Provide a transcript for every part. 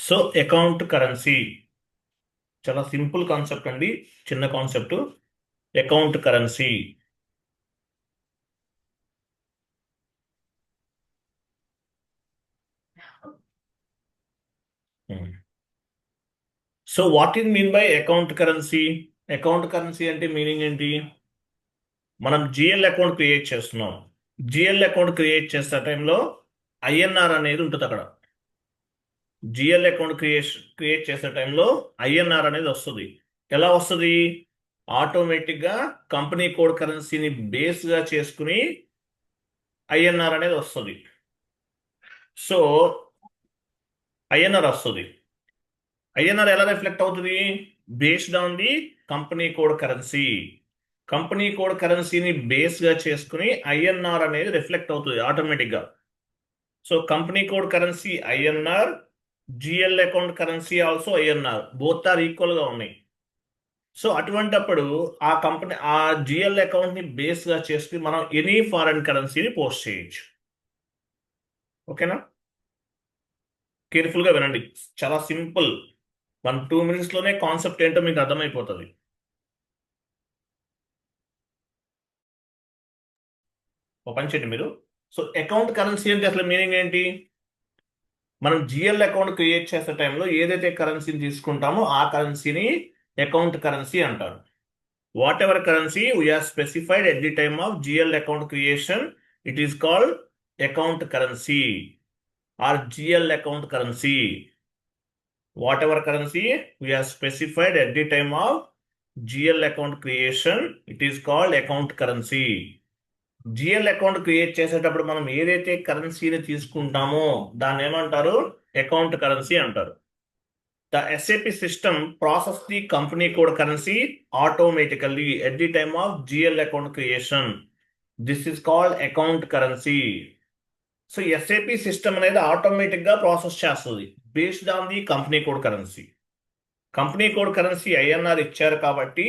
So account currency చాలా simple concept అండి. చిన్న concept. Account currency. So what is mean by account currency? Account currency అంటే meaning ఏంటి? మనం జిఎల్ అకౌంట్ క్రియేట్ చేస్తున్నాం. జిఎల్ అకౌంట్ క్రియేట్ చేసే టైంలో ఐఎన్ఆర్ అనేది ఉంటుంది అక్కడ. జిఎల్ అకౌంట్ క్రియేట్ చేసే టైంలో ఐఎన్ఆర్ అనేది వస్తుంది. ఎలా వస్తుంది? ఆటోమేటిక్గా కంపెనీ కోడ్ కరెన్సీని బేస్గా చేసుకుని ఐఎన్ఆర్ అనేది వస్తుంది. సో ఐఎన్ఆర్ వస్తుంది. ఐఎన్ఆర్ ఎలా రిఫ్లెక్ట్ అవుతుంది? Based on the company code currency. Company code కరెన్సీని బేస్గా చేసుకుని ఐఎన్ఆర్ అనేది రిఫ్లెక్ట్ అవుతుంది ఆటోమేటిక్గా. So company code currency INR, GL account currency also INR, both are ఈక్వల్గా ఉన్నాయి. సో అటువంటప్పుడు ఆ జిఎల్ అకౌంట్ని బేస్గా చేసుకుని మనం ఎనీ ఫారెన్ కరెన్సీని పోస్ట్ చేయొచ్చు. ఓకేనా? కేర్ఫుల్గా వినండి, చాలా సింపుల్. 1-2 మినిట్స్లోనే కాన్సెప్ట్ ఏంటో మీకు అర్థమైపోతుంది. ఒక పని చేయండి మీరు. సో అకౌంట్ కరెన్సీ అంటే అసలు మీనింగ్ ఏంటి? మనం జిఎల్ అకౌంట్ క్రియేట్ చేసే టైంలో ఏదైతే కరెన్సీని తీసుకుంటామో ఆ కరెన్సీని అకౌంట్ కరెన్సీ అంటారు. Whatever currency we are specified at the time of GL account creation, it is called account currency or GL account currency. Whatever currency we are specified at the time of GL account creation, it is called account currency. GL account create చేసేటప్పుడు మనం ఏదైతే కరెన్సీని తీసుకుంటామో దాన్ని ఏమంటారు? Account currency అంటారు. The SAP system process the company code currency automatically at the time of GL account creation. This is called account currency. So SAP system అనేది ఆటోమేటిక్గా ప్రాసెస్ చేస్తుంది based on the company code currency. Company code currency INR ఇచ్చారు కాబట్టి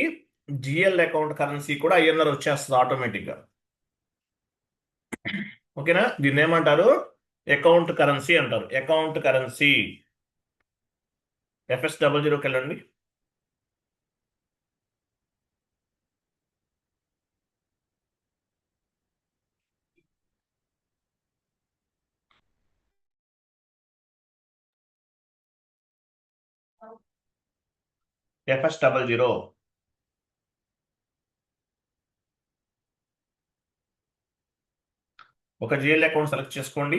GL account currency కూడా INR వచ్చేస్తుంది ఆటోమేటిక్గా. ఓకేనా? దీన్ని ఏమంటారు? అకౌంట్ కరెన్సీ అంటారు. Account currency. FS00కి వెళ్ళండి. FS00. ఒక జిఎల్ అకౌంట్ సెలెక్ట్ చేసుకోండి.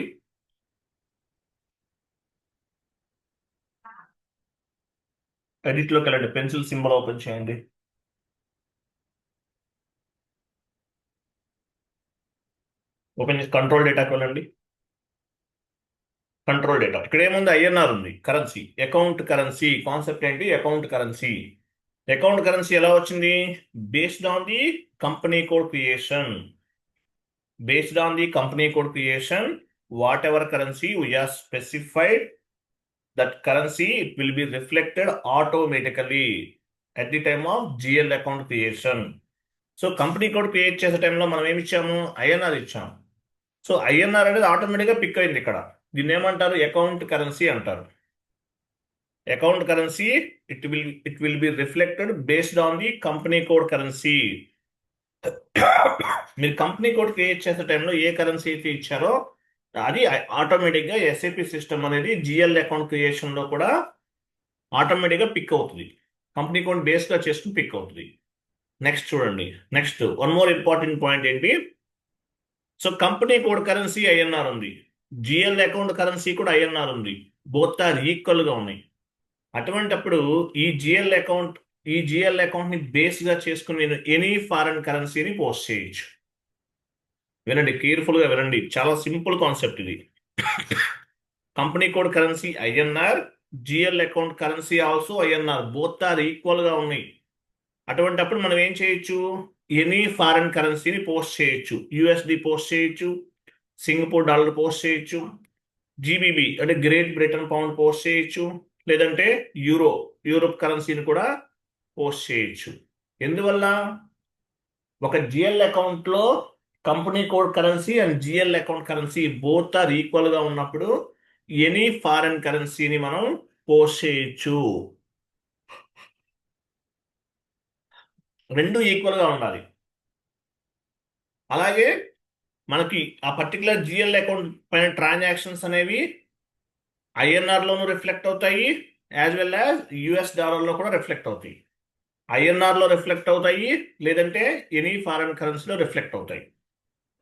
ఎడిట్లోకి వెళ్ళండి, పెన్సిల్ సింబల్ ఓపెన్ చేయండి. ఓపెన్ చేసి కంట్రోల్ డేటాకి వెళ్ళండి. కంట్రోల్ డేటా ఇక్కడ ఏముంది? ఐఎన్ఆర్ ఉంది, కరెన్సీ. అకౌంట్ కరెన్సీ కాన్సెప్ట్ ఏంటి? Account currency. అకౌంట్ కరెన్సీ ఎలా వచ్చింది? Based on the company code creation. Based on the company code creation, whatever currency we are specified, that currency it will be reflected automatically at the time of GL account creation. So company code create చేసే టైంలో మనం ఏమి ఇచ్చాము? INR ఇచ్చాము. So INR అనేది ఆటోమేటిక్గా pick అయింది ఇక్కడ. దీన్ని ఏమంటారు? అకౌంట్ కరెన్సీ అంటారు. Account currency it will be reflected based on the company code currency. మీరు కంపెనీ కోడ్ క్రియేట్ చేసే టైంలో ఏ కరెన్సీ అయితే ఇచ్చారో అది ఆటోమేటిక్గా ఎస్ఏపి సిస్టమ్ అనేది జిఎల్ అకౌంట్ క్రియేషన్లో కూడా ఆటోమేటిక్గా పిక్ అవుతుంది. కంపెనీ కోడ్ బేస్గా చేసుకుని పిక్ అవుతుంది. నెక్స్ట్ చూడండి. Next one more important point ఏంటి? So company code currency INR ఉంది, జిఎల్ అకౌంట్ కరెన్సీ కూడా ఐఎన్ఆర్ ఉంది, బోత్ ఆర్ ఈక్వల్గా ఉన్నాయి. అటువంటప్పుడు ఈ జిఎల్ అకౌంట్ని బేస్గా చేసుకుని నేను ఎనీ ఫారెన్ కరెన్సీని పోస్ట్ చేయొచ్చు. వినండి, కేర్ఫుల్గా వినండి, చాలా సింపుల్ కాన్సెప్ట్ ఇది. Company code currency INR, GL account currency also INR, both are ఈక్వల్గా ఉన్నాయి. అటువంటప్పుడు మనం ఏం చేయొచ్చు? ఎనీ ఫారెన్ కరెన్సీని పోస్ట్ చేయొచ్చు. యుఎస్డి పోస్ట్ చేయొచ్చు, సింగపూర్ డాలర్ పోస్ట్ చేయొచ్చు, జీబీబీ అంటే గ్రేట్ బ్రిటన్ పౌండ్ పోస్ట్ చేయొచ్చు, లేదంటే యూరోప్ కరెన్సీని కూడా పోస్ట్ చేయొచ్చు. ఎందువల్ల? ఒక జిఎల్ అకౌంట్లో company code currency and GL account currency both are ఈక్వల్గా ఉన్నప్పుడు ఎనీ ఫారెన్ కరెన్సీని మనం పోస్ట్ చేయొచ్చు. రెండు ఈక్వల్గా ఉండాలి. అలాగే మనకి ఆ పర్టికులర్ జిఎల్ అకౌంట్ పైన ట్రాన్సాక్షన్స్ అనేవి ఐఎన్ఆర్లోనూ రిఫ్లెక్ట్ అవుతాయి, యాజ్ వెల్ యాజ్ యుఎస్ డాలర్లో కూడా రిఫ్లెక్ట్ అవుతాయి. ఐఎన్ఆర్లో రిఫ్లెక్ట్ అవుతాయి, లేదంటే ఎనీ ఫారెన్ కరెన్సీలో రిఫ్లెక్ట్ అవుతాయి.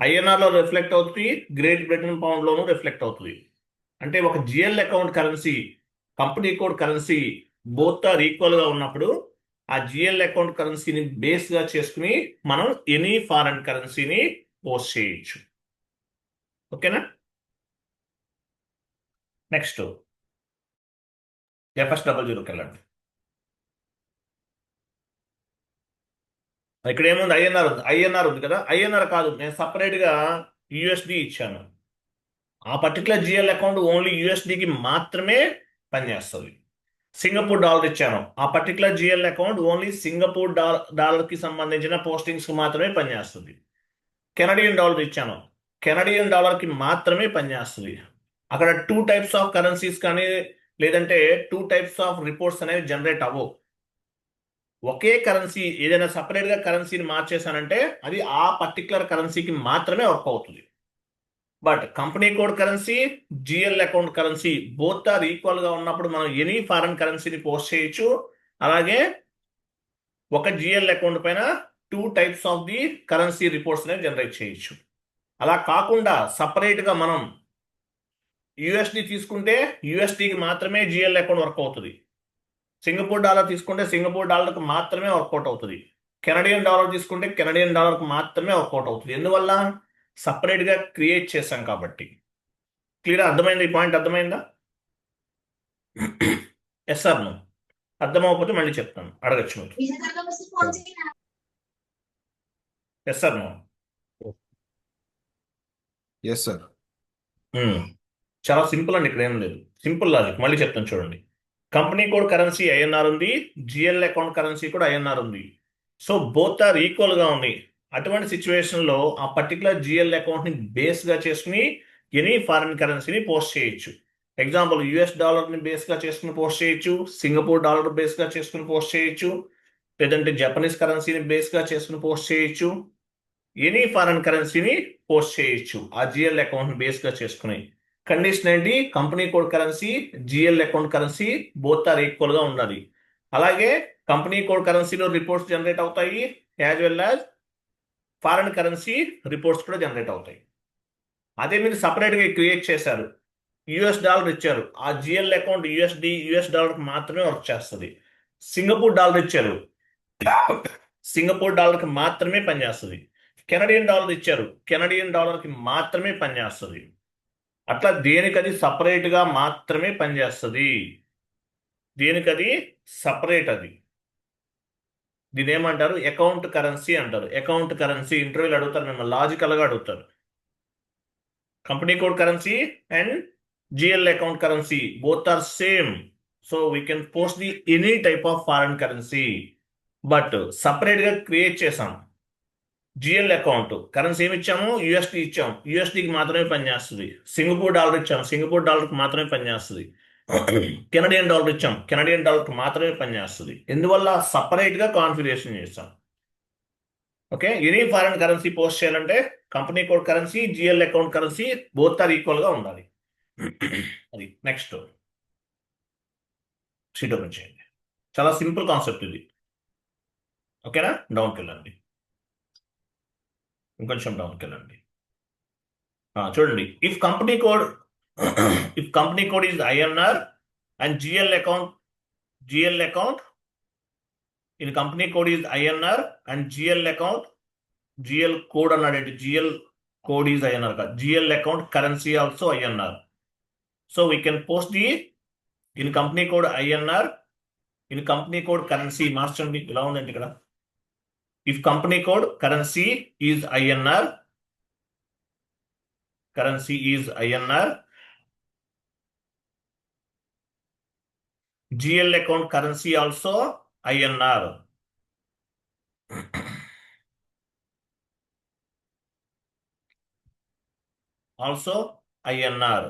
ఐఎన్ఆర్లో రిఫ్లెక్ట్ అవుతుంది, గ్రేట్ బ్రిటన్ పౌండ్లోనూ రిఫ్లెక్ట్ అవుతుంది. అంటే ఒక GL account currency, company code currency both are ఈక్వల్గా ఉన్నప్పుడు ఆ జిఎల్ అకౌంట్ కరెన్సీని బేస్గా చేసుకుని మనం ఎనీ ఫారెన్ కరెన్సీని పోస్ట్ చేయొచ్చు. ఓకేనా? నెక్స్ట్ FS00కి వెళ్ళండి. ఇక్కడ ఏముంది? ఐఎన్ఆర్ ఉంది కదా. ఐఎన్ఆర్ కాదు, నేను సపరేట్గా యుఎస్డి ఇచ్చాను. ఆ పర్టికులర్ జిఎల్ అకౌంట్ ఓన్లీ యుఎస్డికి మాత్రమే పనిచేస్తుంది. సింగపూర్ డాలర్ ఇచ్చాను, ఆ particular GL account only Singapore డాలర్కి సంబంధించిన పోస్టింగ్స్కి మాత్రమే పనిచేస్తుంది. కెనడియన్ డాలర్ ఇచ్చాను, కెనడియన్ డాలర్కి మాత్రమే పనిచేస్తుంది. అక్కడ 2 టైప్స్ ఆఫ్ కరెన్సీస్ కానీ లేదంటే 2 టైప్స్ ఆఫ్ రిపోర్ట్స్ అనేవి జనరేట్ అవ్వవు. ఒకే కరెన్సీ ఏదైనా సపరేట్గా కరెన్సీని మార్చేసానంటే అది ఆ పర్టికులర్ కరెన్సీకి మాత్రమే వర్క్ అవుతుంది. But company code currency, GL account currency both are ఈక్వల్గా ఉన్నప్పుడు మనం ఎనీ ఫారెన్ కరెన్సీని పోస్ట్ చేయొచ్చు. అలాగే ఒక జిఎల్ అకౌంట్ పైన 2 types of the currency reports అనేవి జనరేట్ చేయొచ్చు. అలా కాకుండా సపరేట్గా మనం యుఎస్డి తీసుకుంటే యుఎస్డికి మాత్రమే జిఎల్ అకౌంట్ వర్క్ అవుతుంది. సింగపూర్ డాలర్ తీసుకుంటే సింగపూర్ డాలర్కి మాత్రమే వర్కౌట్ అవుతుంది. కెనడియన్ డాలర్ తీసుకుంటే కెనడియన్ డాలర్కి మాత్రమే వర్కౌట్ అవుతుంది. ఎందువల్ల? సపరేట్గా క్రియేట్ చేశాం కాబట్టి. క్లియర్? అర్థమైంది? ఈ పాయింట్ అర్థమైందా? Yes sir. నో అర్థమవకపోతే మళ్ళీ చెప్తాను, అడగచ్చు మీరు. Yes sir. No. Yes sir. చాలా సింపుల్ అండి, ఇక్కడ ఏం లేదు. సింపుల్ లాజిక్ మళ్ళీ చెప్తాను చూడండి. కంపెనీ కోడ్ కరెన్సీ ఐఎన్ఆర్ ఉంది, జిఎల్ అకౌంట్ కరెన్సీ కూడా ఐఎన్ఆర్ ఉంది. సో బోత్ ఆర్ ఈక్వల్గా ఉన్నాయి. అటువంటి సిచ్యువేషన్లో ఆ పర్టికులర్ జిఎల్ అకౌంట్ని బేస్గా చేసుకుని ఎనీ ఫారిన్ కరెన్సీని పోస్ట్ చేయొచ్చు. ఎగ్జాంపుల్ యుఎస్ డాలర్ని బేస్గా చేసుకుని పోస్ట్ చేయొచ్చు, సింగపూర్ డాలర్ బేస్గా చేసుకుని పోస్ట్ చేయొచ్చు, లేదంటే జపనీస్ కరెన్సీని బేస్గా చేసుకుని పోస్ట్ చేయొచ్చు. ఎనీ ఫారెన్ కరెన్సీని పోస్ట్ చేయొచ్చు ఆ జిఎల్ అకౌంట్ని బేస్గా చేసుకుని. కండిషన్ ఏంటి? Company code currency, GL account currency both are ఈక్వల్గా ఉండాలి. అలాగే కంపెనీ కోడ్ కరెన్సీలో రిపోర్ట్స్ జనరేట్ అవుతాయి, as well as foreign currency reports కూడా జనరేట్ అవుతాయి. అదే మీరు సపరేట్గా క్రియేట్ చేశారు, యుఎస్ డాలర్ ఇచ్చారు, ఆ జిఎల్ అకౌంట్ యుఎస్ డాలర్కి మాత్రమే వర్క్ చేస్తుంది. సింగపూర్ డాలర్ ఇచ్చారు, సింగపూర్ డాలర్కి మాత్రమే పనిచేస్తుంది. కెనడియన్ డాలర్ ఇచ్చారు, కెనడియన్ డాలర్కి మాత్రమే పనిచేస్తుంది. అట్లా దేనికది సపరేట్గా మాత్రమే పనిచేస్తుంది. దేనికది సపరేట్. అది దీని ఏమంటారు? అకౌంట్ కరెన్సీ అంటారు. అకౌంట్ కరెన్సీ ఇంటర్వ్యూలు అడుగుతారు, మిమ్మల్ని లాజికల్గా అడుగుతారు. Company code currency and GL account currency both are same. So we can post the any type of foreign currency. But సపరేట్గా క్రియేట్ చేసాం. జిఎల్ అకౌంట్ కరెన్సీ ఏమి ఇచ్చాము? యుఎస్డి ఇచ్చాం, యుఎస్డికి మాత్రమే పనిచేస్తుంది. సింగపూర్ డాలర్ ఇచ్చాం, సింగపూర్ డాలర్కి మాత్రమే పనిచేస్తుంది. కెనడియన్ డాలర్ ఇచ్చాం, కెనడియన్ డాలర్కి మాత్రమే పనిచేస్తుంది. ఎందువల్ల? సపరేట్గా కాన్ఫిగరేషన్ చేస్తాం. Okay, any foreign currency post చేయాలంటే company code currency, GL account currency both are ఈక్వల్గా ఉండాలి. అది నెక్స్ట్ షీట్ ఓపెన్ చేయండి. చాలా సింపుల్ కాన్సెప్ట్ ఇది. ఓకేనా? డౌన్కి వెళ్ళండి, ఇంకొంచెం డౌన్కి వెళ్ళండి. చూడండి, if company code is INR and GL account in company code is INR and GL code అన్నాడు. జిఎల్ కోడ్ ఈజ్ ఐఎన్ఆర్ కాదు, GL account currency also INR. So we can post the in company code INR, in company code currency. మార్చండి, ఇలా ఉందండి ఇక్కడ. If company code currency is INR, GL account currency also INR. Also INR.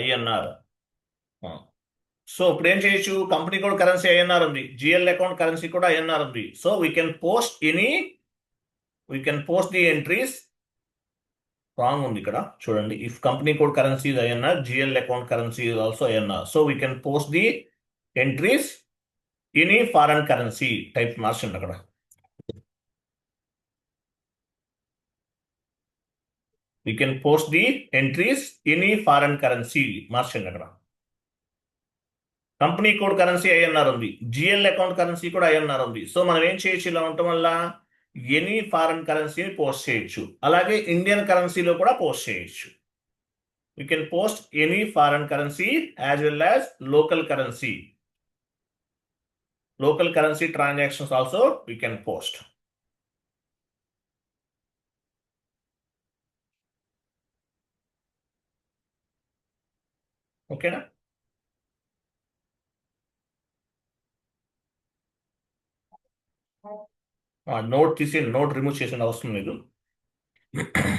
INR. So ఇప్పుడు ఏం చేయొచ్చు, company code currency INR ఉంది, GL account currency కూడా INR ఉంది. So we can post the entries. Wrong ఉంది ఇక్కడ చూడండి. If company code currency is INR, GL account currency is also INR. So we can post the entries in foreign currency type మార్చండి అక్కడ. We can post the entries in foreign currency మార్చండి అక్కడ. Company code currency INR ఉంది, GL account currency కూడా INR ఉంది. So మనం ఏం చేయొచ్చు, ఇలా ఉండటం వల్ల ఎనీ ఫారెన్ కరెన్సీని పోస్ట్ చేయొచ్చు, అలాగే ఇండియన్ కరెన్సీలో కూడా పోస్ట్ చేయొచ్చు. You can post any foreign currency as well as local currency. Local currency transactions also you can post. ఓకేనా? నోట్ తీసేయండి, నోట్ రిమూవ్ చేసిన అవసరం లేదు.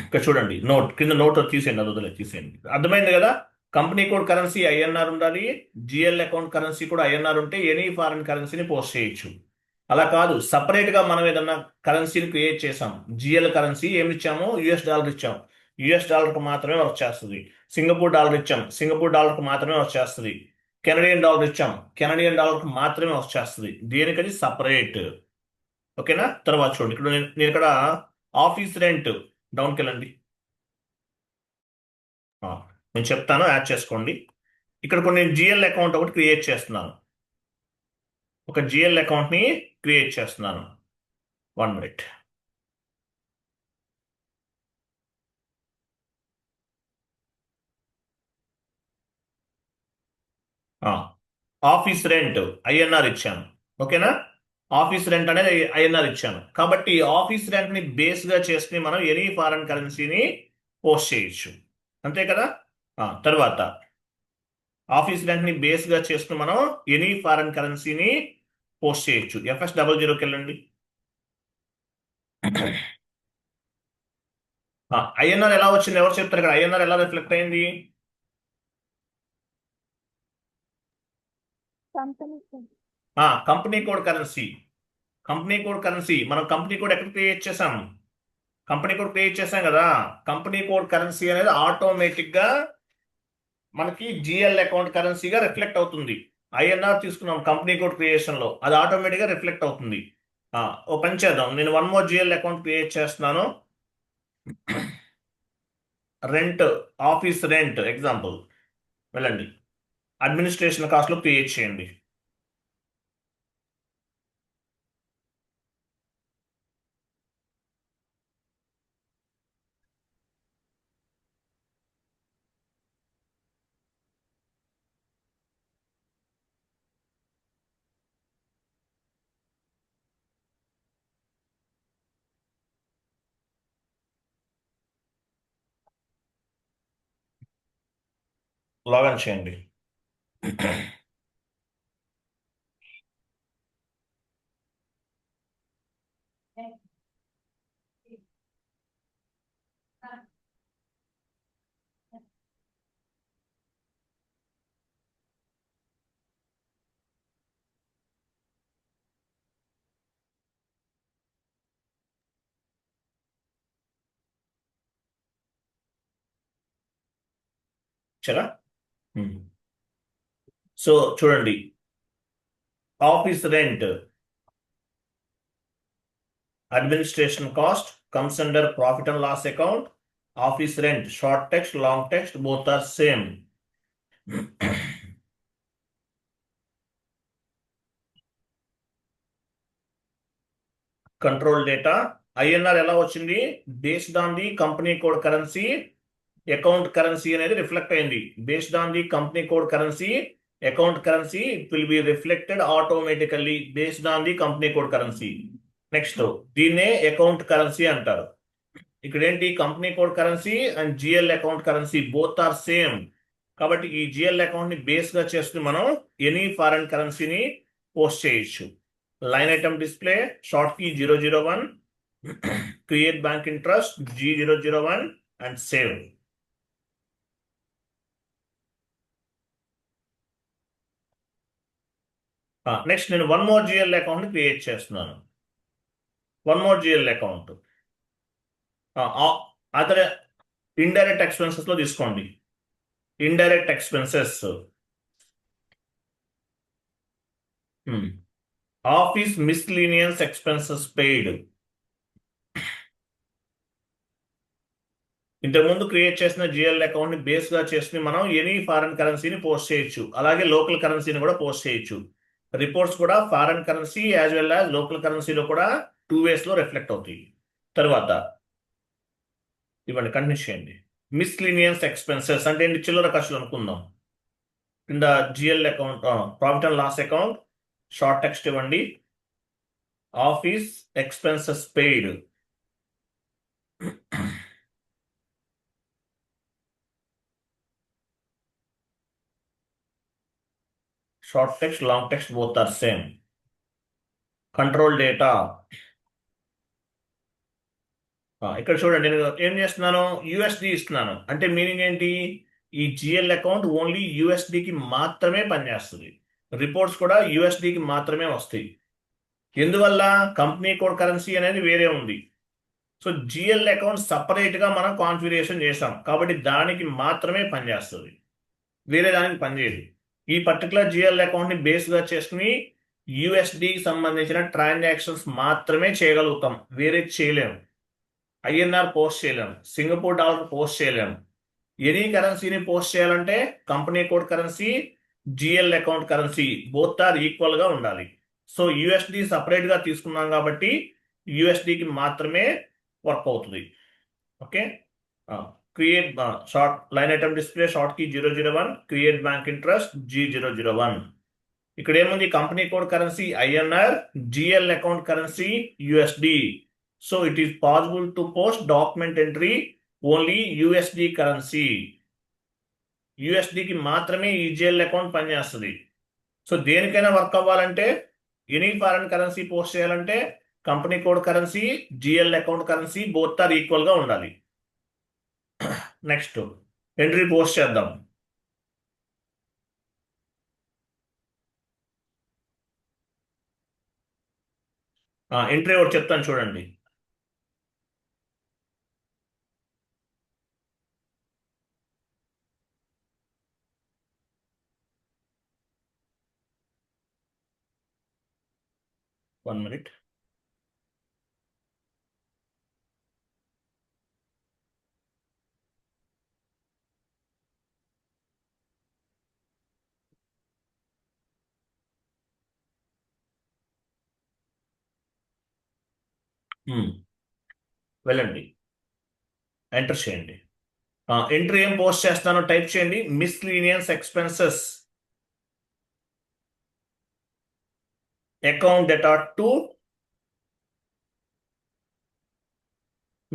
ఇక్కడ చూడండి, నోట్ కింద నోట్ తీసేయండి, అది వదిలే తీసేయండి. అర్థమైంది కదా? కంపెనీ కోడ్ కరెన్సీ ఐఎన్ఆర్ ఉండాలి, జిఎల్ అకౌంట్ కరెన్సీ కూడా ఐఎన్ఆర్ ఉంటే ఎనీ ఫారెన్ కరెన్సీని పోస్ట్ చేయొచ్చు. అలా కాదు, సపరేట్ గా మనం ఏదన్నా కరెన్సీని క్రియేట్ చేసాం, జిఎల్ కరెన్సీ ఏమి ఇచ్చాము, యుఎస్ డాలర్ ఇచ్చాం, యుఎస్ డాలర్కి మాత్రమే వర్క్ చేస్తుంది. సింగపూర్ డాలర్ ఇచ్చాం, సింగపూర్ డాలర్కి మాత్రమే వర్క్ చేస్తుంది. కెనడియన్ డాలర్ ఇచ్చాం, కెనడియన్ డాలర్కి మాత్రమే వర్క్ చేస్తుంది. దేనికది సపరేట్. ఓకేనా? తర్వాత చూడండి, ఇక్కడ నేను ఇక్కడ ఆఫీస్ రెంట్ డౌన్కి వెళ్ళండి. నేను చెప్తాను, యాడ్ చేసుకోండి. ఇక్కడ కొన్ని జిఎల్ అకౌంట్ ఒకటి క్రియేట్ చేస్తున్నాను. ఒక జిఎల్ అకౌంట్ని క్రియేట్ చేస్తున్నాను. 1 minute. ఆఫీస్ రెంట్ ఐఎన్ఆర్ ఇచ్చాను. ఓకేనా? ఆఫీస్ రెంట్ అనేది ఐఎన్ఆర్ ఇచ్చాను కాబట్టి ఆఫీస్ రెంట్ ని బేస్ గా చేసుకుని మనం ఎనీ ఫారెన్ కరెన్సీని పోస్ట్ చేయొచ్చు. అంతే కదా? తర్వాత ఆఫీస్ రెంట్ ని బేస్ గా చేసుకుని మనం ఎనీ ఫారెన్ కరెన్సీని పోస్ట్ చేయొచ్చు. FS00కి వెళ్ళండి. ఐఎన్ఆర్ ఎలా వచ్చింది, ఎవరు చెప్తారు ఇక్కడ? ఐఎన్ఆర్ ఎలా రిఫ్లెక్ట్ అయింది? Company code currency. Company code currency మనం కంపెనీ కోడ్ ఎక్కడ క్రియేట్ చేసాం? కంపెనీ కోడ్ క్రియేట్ చేసాం కదా. కంపెనీ కోడ్ కరెన్సీ అనేది ఆటోమేటిక్ గా మనకి జిఎల్ అకౌంట్ కరెన్సీగా రిఫ్లెక్ట్ అవుతుంది. ఐఎన్ఆర్ తీసుకున్నాం కంపెనీ కోడ్ క్రియేషన్ లో, అది ఆటోమేటిక్ గా రిఫ్లెక్ట్ అవుతుంది. ఓ పని చేద్దాం, నేను 1 more జిఎల్ అకౌంట్ క్రియేట్ చేస్తున్నాను. రెంట్, ఆఫీస్ రెంట్ ఎగ్జాంపుల్ వెళ్ళండి, అడ్మినిస్ట్రేషన్ కాస్ట్ లో క్రియేట్ చేయండి. లాగిన్ చేయండి. చలా. సో చూడండి, office rent administration cost comes under profit and loss account. Office rent, short text, long text, both are same. Control data, INR ఎలా వచ్చింది? Based on the company code currency, account currency అనేది reflect అయింది. Based on the company code currency, account currency will be reflected automatically based on the company code currency. Next దీన్నే account currency అంటారు. ఇక్కడ ఏంటి, company code currency and GL account currency both are same. కాబట్టి ఈ GL account ని base గా చేసుకుని మనం ఎనీ ఫారెన్ కరెన్సీని పోస్ట్ చేయొచ్చు. Line item display short key 001, create bank interest G001 and save. Next నేను one more GL account create చేస్తున్నాను. One more GL account other indirect expenses లో తీసుకోండి. Indirect expenses, office miscellaneous expenses paid. ఇంతకుముందు create చేసిన GL account ని base గా చేసుకుని మనం ఎనీ ఫారెన్ కరెన్సీని పోస్ట్ చేయొచ్చు, అలాగే లోకల్ కరెన్సీని కూడా పోస్ట్ చేయొచ్చు. రిపోర్ట్స్ కూడా foreign currency as well as local కరెన్సీలో కూడా 2 ways లో రిఫ్లెక్ట్ అవుతాయి. తర్వాత ఇవ్వండి, కంటిన్యూ చేయండి. మిస్లీనియస్ ఎక్స్పెన్సెస్ అంటే ఏంటి? చిల్లర ఖర్చులు అనుకుందాం. కింద GL account, profit and loss account, short text ఇవ్వండి, office expenses paid. Short text, long text both are same. Control data. ఇక్కడ చూడండి, నేను ఏం చేస్తున్నాను? యుఎస్డి ఇస్తున్నాను. అంటే మీనింగ్ ఏంటి? ఈ జిఎల్ అకౌంట్ ఓన్లీ యుఎస్డికి మాత్రమే పనిచేస్తుంది. రిపోర్ట్స్ కూడా యుఎస్డికి మాత్రమే వస్తాయి. ఎందువల్ల? కంపెనీ కోడ్ కరెన్సీ అనేది వేరే ఉంది. సో జిఎల్ అకౌంట్ సపరేట్గా మనం కాన్ఫిగరేషన్ చేసాం కాబట్టి దానికి మాత్రమే పనిచేస్తుంది, వేరే దానికి పనిచేయదు. ఈ పర్టికులర్ జిఎల్ అకౌంట్ని బేస్గా చేసుకుని యుఎస్డికి సంబంధించిన ట్రాన్సాక్షన్స్ మాత్రమే చేయగలుగుతాం, వేరే చేయలేము. ఐఎన్ఆర్ పోస్ట్ చేయలేము, సింగపూర్ డాలర్ పోస్ట్ చేయలేము. ఎనీ కరెన్సీని పోస్ట్ చేయాలంటే company code currency, GL account currency both are ఈక్వల్గా ఉండాలి. సో యుఎస్డి సపరేట్గా తీసుకున్నాం కాబట్టి యుఎస్డికి మాత్రమే వర్క్ అవుతుంది. Okay, create short line item display short key 001, create bank interest G001. ఇక్కడ ఏముంది? Company code currency INR, GL account currency USD. So it is possible to post document entry only USD currency. యుఎస్డికి మాత్రమే ఈ GL account పనిచేస్తుంది. So దేనికైనా work అవ్వాలంటే, any foreign currency post చేయాలంటే company code currency, GL account currency both are ఈక్వల్గా ఉండాలి. Next entry post చేద్దాం. ఎంట్రీ ఒకటి చెప్తాను చూడండి. One minute. వెళ్ళండి, ఎంటర్ చేయండి. ఎంట్రీ ఏం పోస్ట్ చేస్తానో టైప్ చేయండి. Miscellaneous expenses account data to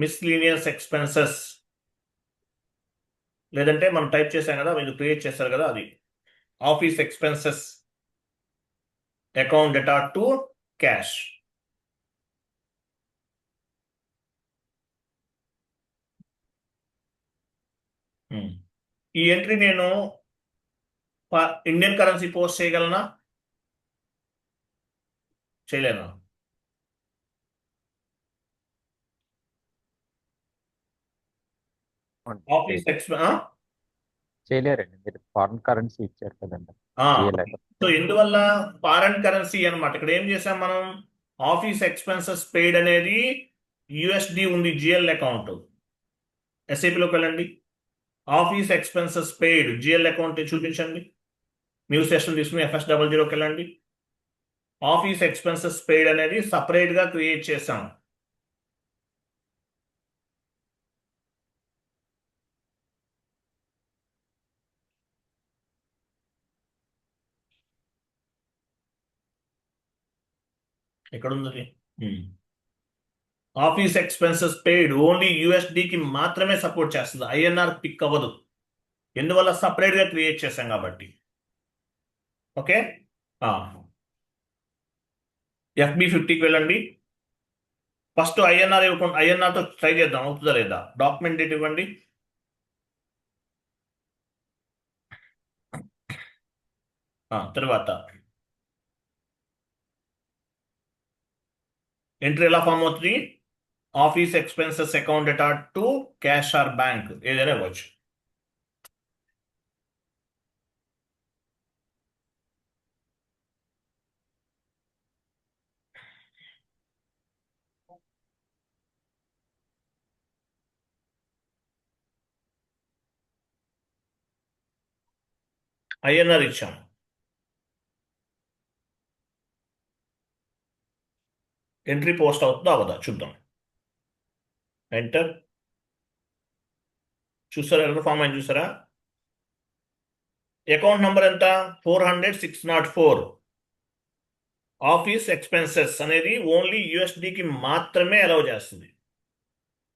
miscellaneous expenses, లేదంటే మనం టైప్ చేసాం కదా, మీరు క్రియేట్ చేశారు కదా, అది office expenses account data to cash. ఈ ఎంట్రీ నేను ఇండియన్ కరెన్సీ పోస్ట్ చేయగలనా? చేయలేనా? ఆఫీస్ చేయలేరండి, మీరు ఫారెన్ కరెన్సీ ఇచ్చారు కదండి. సో ఎందువల్ల? ఫారెన్ కరెన్సీ అన్నమాట. ఇక్కడ ఏం చేసాం మనం? ఆఫీస్ ఎక్స్పెన్సెస్ పెయిడ్ అనేది యుఎస్డి ఉంది జిఎల్ అకౌంట్. ఎస్ఐపిలోకి వెళ్ళండి, office expenses paid GL account చూపించండి. న్యూ సెషన్ తీసుకుని FS00కి వెళ్ళండి. ఆఫీస్ ఎక్స్పెన్సెస్ పెయిడ్ అనేది సపరేట్గా క్రియేట్ చేసాం. ఎక్కడ ఉంది? ఆఫీస్ ఎక్స్పెన్సెస్ పెయిడ్ ఓన్లీ యుఎస్డికి మాత్రమే సపోర్ట్ చేస్తుంది, ఐఎన్ఆర్ పిక్ అవ్వదు. ఎందువల్ల? సపరేట్గా క్రియేట్ చేశాం కాబట్టి. ఓకే, FB50కి వెళ్ళండి. ఫస్ట్ ఐఎన్ఆర్ ఇవ్వకుండా ఐఎన్ఆర్తో ట్రై చేద్దాం, అవుతుందా లేదా. డాక్యుమెంట్ డేట్ ఇవ్వండి. తర్వాత ఎంట్రీ ఎలా ఫామ్ అవుతుంది? Office expenses account data to cash or bank ఏదైనా ఇవ్వచ్చు. ఐఎన్ఆర్ ఇచ్చాం. ఎంట్రీ పోస్ట్ అవుతుందా అవదా చూద్దాం. ఎంటర్. చూసారా ఎర్రర్ ఫామ్ అని చూసారా? అకౌంట్ నంబర్ ఎంత? 400,604. ఆఫీస్ ఎక్స్పెన్సెస్ అనేది ఓన్లీ యూఎస్డికి మాత్రమే అలౌ చేస్తుంది.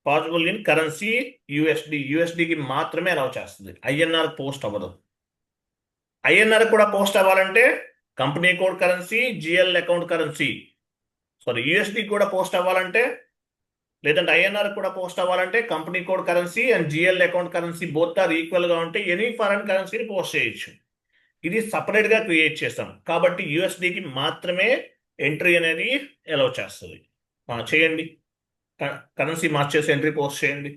పాసిబుల్ ఇన్ కరెన్సీ యూఎస్డికి మాత్రమే అలౌ చేస్తుంది. ఐఎన్ఆర్ పోస్ట్ అవ్వదు. ఐఎన్ఆర్ కూడా పోస్ట్ అవ్వాలంటే company code currency, GL account currency, sorry USD కూడా పోస్ట్ అవ్వాలంటే, లేదంటే ఐఎన్ఆర్ కూడా పోస్ట్ అవ్వాలంటే company code currency and GL account currency both are equal గా ఉంటే ఎనీ ఫారెన్ కరెన్సీని పోస్ట్ చేయొచ్చు. ఇది సపరేట్ గా క్రియేట్ చేస్తాం కాబట్టి యూఎస్డికి మాత్రమే ఎంట్రీ అనేది అలౌ చేస్తుంది. చేయండి, కరెన్సీ మార్చేసి ఎంట్రీ పోస్ట్ చేయండి.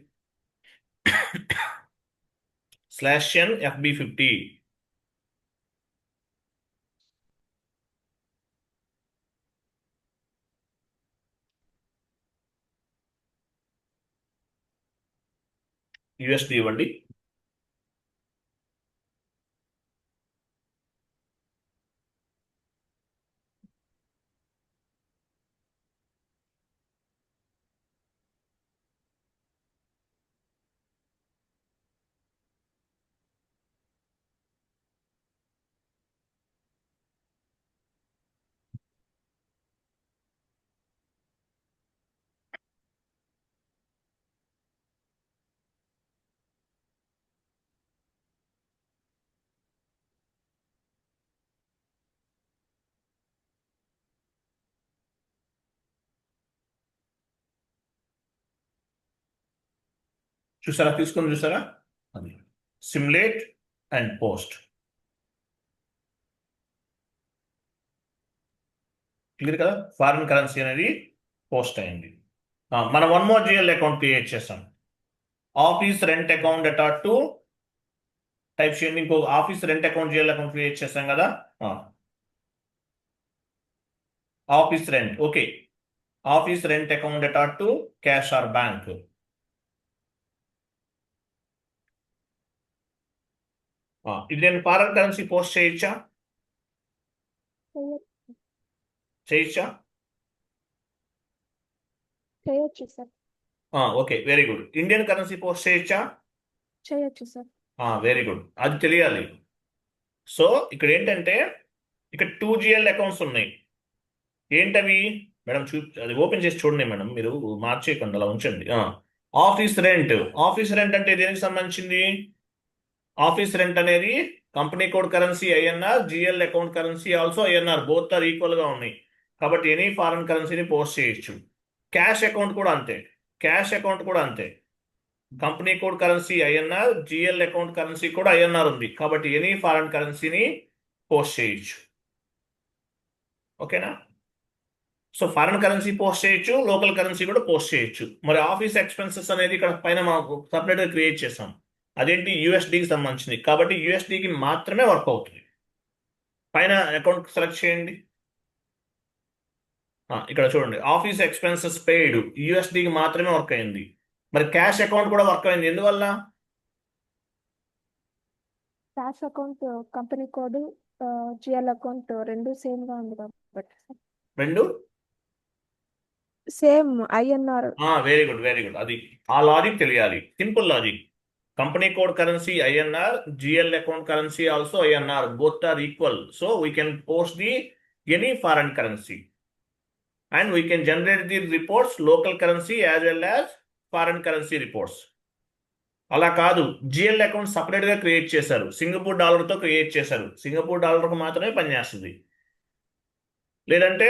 /n FB50. యూఎస్డి ఇవ్వండి. చూసారా? తీసుకొని చూసారా? అది సిమ్యులేట్ అండ్ పోస్ట్. క్లియర్ కదా? ఫారిన్ కరెన్సీ అనేది పోస్ట్ అయింది. మనం one more GL account create చేస్తాం. Office rent account data to type చేయండి. ఇంకో office rent account GL account create చేస్తాం కదా. Office rent, okay. Office rent account data to cash or bank. ఇది నేను ఫారెన్ కరెన్సీ పోస్ట్ చేయొచ్చా? చేయొచ్చా? చేయొచ్చు sir. Okay, very good. Indian currency post చేయొచ్చా? చేయొచ్చు సార్. వెరీ గుడ్, అది తెలియాలి. సో ఇక్కడ ఏంటంటే ఇక్కడ 2 జిఎల్ అకౌంట్స్ ఉన్నాయి. ఏంటవి మేడం? అది ఓపెన్ చేసి చూడండి మేడం, మీరు మార్చేయకండి, అలా ఉంచండి. Office rent. ఆఫీస్ రెంట్ అంటే దేనికి సంబంధించింది? ఆఫీస్ రెంట్ అనేది company code currency INR, GL account currency also INR, both are equal గా ఉన్నాయి కాబట్టి ఎనీ ఫారెన్ కరెన్సీని పోస్ట్ చేయొచ్చు. క్యాష్ అకౌంట్ కూడా అంతే. క్యాష్ అకౌంట్ కూడా అంతే. Company code currency INR, GL account currency కూడా ఐఎన్ఆర్ ఉంది కాబట్టి ఎనీ ఫారెన్ కరెన్సీని పోస్ట్ చేయొచ్చు. ఓకేనా? సో ఫారెన్ కరెన్సీ పోస్ట్ చేయొచ్చు, లోకల్ కరెన్సీ కూడా పోస్ట్ చేయొచ్చు. మరి ఆఫీస్ ఎక్స్పెన్సెస్ అనేది ఇక్కడ పైన మాకు సపరేట్ గా క్రియేట్ చేసాం. అదేంటి? యూఎస్డికి సంబంధించింది కాబట్టి యూఎస్డికి మాత్రమే వర్క్ అవుతుంది. పైన అకౌంట్ సెలెక్ట్ చేయండి. ఇక్కడ చూడండి, ఆఫీస్ ఎక్స్పెన్సెస్ పెయిడ్ యూఎస్డికి మాత్రమే వర్క్ అయింది. మరి క్యాష్ అకౌంట్ కూడా వర్క్ అయింది. ఎందువల్ల? Cash account company code, GL account రెండు సేమ్ గా ఉంది కాబట్టి రెండు same INR. Very good, very good. అది ఆ లాజిక్ తెలియాలి. Simple logic. Company code currency INR, GL account currency also INR, both are equal. So we can post the any foreign currency and we can generate the reports local currency as well as foreign currency reports. అలా కాదు, GL account separate గా create చేశారు, Singapore dollar తో create చేశారు, Singapore dollar కు మాత్రమే పనిచేస్తుంది. లేదంటే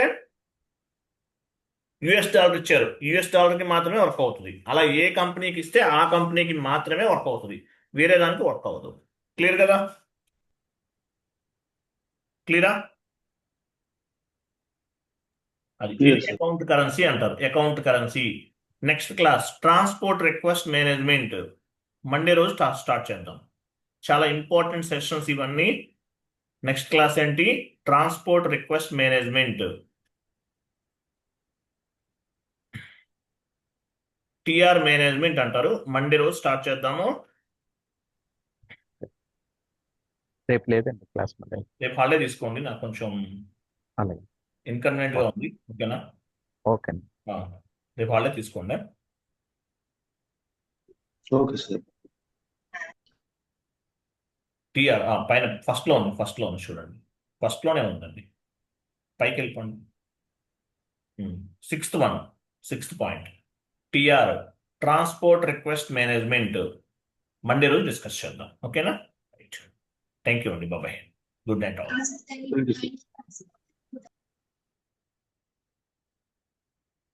యుఎస్ డాలర్ ఇచ్చారు, యుఎస్ డాలర్ కి మాత్రమే వర్క్ అవుతుంది. అలా ఏ కంపెనీకి ఇస్తే ఆ కంపెనీకి మాత్రమే వర్క్ అవుతుంది, వేరే దానికి వర్క్ అవుతుంది. క్లియర్ కదా? క్లియరా? అది Yes, sir. అకౌంట్ కరెన్సీ అంటారు, account currency. Next class transport request management. Monday రోజు స్టార్ట్ చేద్దాం. చాలా ఇంపార్టెంట్ సెషన్స్ ఇవన్నీ. నెక్స్ట్ క్లాస్ ఏంటి? Transport request management, TR management అంటారు. మండే రోజు స్టార్ట్ చేద్దాము. రేపు లేదండి క్లాస్ మళ్ళీ. రేపు హాలిడే తీసుకోండి, నాకు కొంచెం అలాగే. ఇన్కన్వీనియంట్ గా ఉంది. ఓకేనా? ఓకే అండి. రేపు హాలిడే తీసుకోండి. Okay, sir. టిఆర్ పైన ఫస్ట్ లో ఉంది చూడండి. ఫస్ట్ లోనే ఉందండి, పైకి వెళ్ళిపోండి. Sixth point TR, transport request management. Monday రోజు డిస్కస్ చేద్దాం. ఓకేనా? రైట్. థ్యాంక్ యూ అండి. Bye bye. Good night all. Thank you, sir.